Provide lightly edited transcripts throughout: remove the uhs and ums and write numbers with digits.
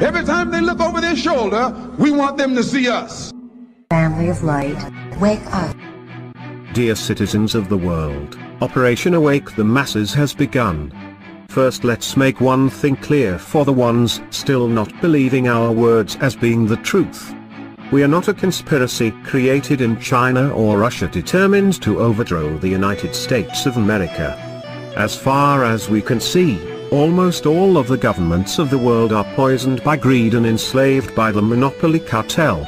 Every time they look over their shoulder, we want them to see us. Family of light, wake up. Dear citizens of the world, Operation Awake the Masses has begun. First, let's make one thing clear for the ones still not believing our words as being the truth. We are not a conspiracy created in China or Russia determined to overthrow the United States of America. As far as we can see, almost all of the governments of the world are poisoned by greed and enslaved by the monopoly cartel.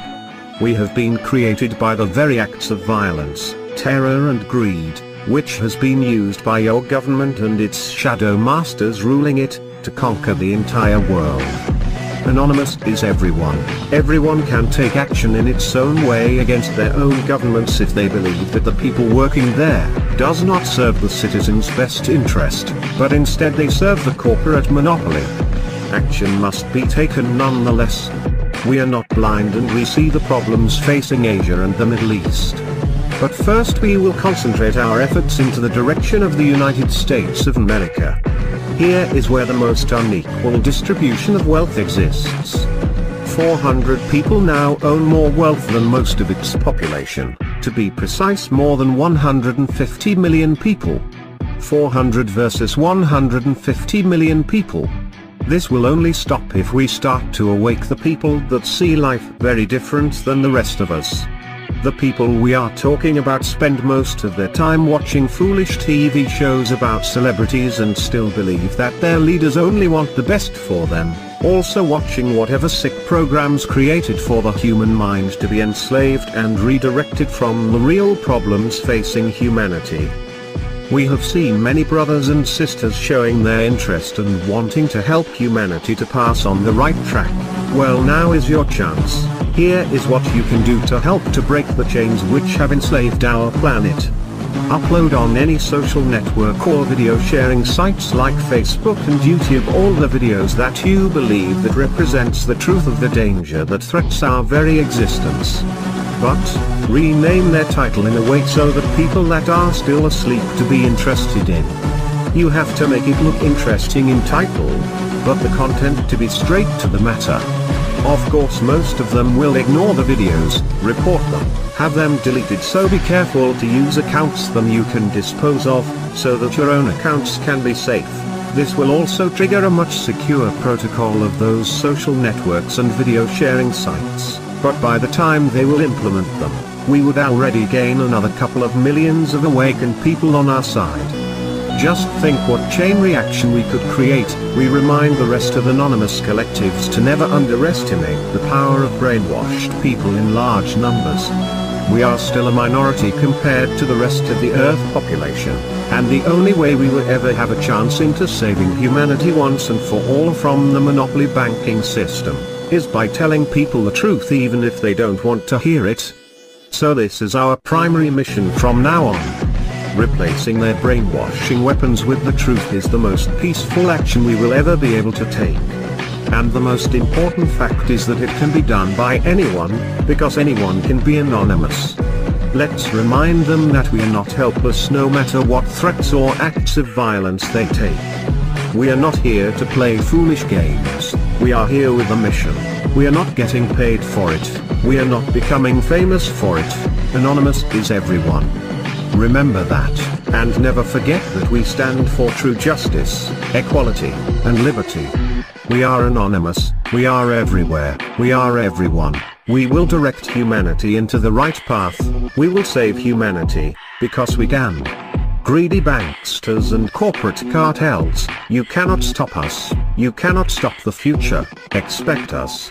We have been created by the very acts of violence, terror and greed, which has been used by your government and its shadow masters ruling it, to conquer the entire world. Anonymous is everyone. Everyone can take action in its own way against their own governments if they believe that the people working there does not serve the citizens' best interest, but instead they serve the corporate monopoly. Action must be taken nonetheless. We are not blind and we see the problems facing Asia and the Middle East. But first we will concentrate our efforts into the direction of the United States of America. Here is where the most unequal distribution of wealth exists. 400 people now own more wealth than most of its population, to be precise more than 150 million people. 400 versus 150 million people. This will only stop if we start to awake the people that see life very different than the rest of us. The people we are talking about spend most of their time watching foolish TV shows about celebrities and still believe that their leaders only want the best for them, also watching whatever sick programs created for the human mind to be enslaved and redirected from the real problems facing humanity. We have seen many brothers and sisters showing their interest and wanting to help humanity to pass on the right track. Well, now is your chance. Here is what you can do to help to break the chains which have enslaved our planet. Upload on any social network or video sharing sites like Facebook and YouTube all the videos that you believe that represents the truth of the danger that threats our very existence. But, rename their title in a way so that people that are still asleep to be interested in. You have to make it look interesting in title, but the content to be straight to the matter. Of course most of them will ignore the videos, report them, have them deleted, so be careful to use accounts them you can dispose of, so that your own accounts can be safe. This will also trigger a much secure protocol of those social networks and video sharing sites, but by the time they will implement them, we would already gain another couple of millions of awakened people on our side. Just think what chain reaction we could create. We remind the rest of anonymous collectives to never underestimate the power of brainwashed people in large numbers. We are still a minority compared to the rest of the Earth population, and the only way we will ever have a chance into saving humanity once and for all from the monopoly banking system, is by telling people the truth even if they don't want to hear it. So this is our primary mission from now on. Replacing their brainwashing weapons with the truth is the most peaceful action we will ever be able to take. And the most important fact is that it can be done by anyone, because anyone can be anonymous. Let's remind them that we are not helpless no matter what threats or acts of violence they take. We are not here to play foolish games. We are here with a mission. We are not getting paid for it. We are not becoming famous for it. Anonymous is everyone. Remember that, and never forget that we stand for true justice, equality, and liberty. We are anonymous, we are everywhere, we are everyone. We will direct humanity into the right path. We will save humanity, because we can. Greedy banksters and corporate cartels, you cannot stop us. You cannot stop the future. Expect us.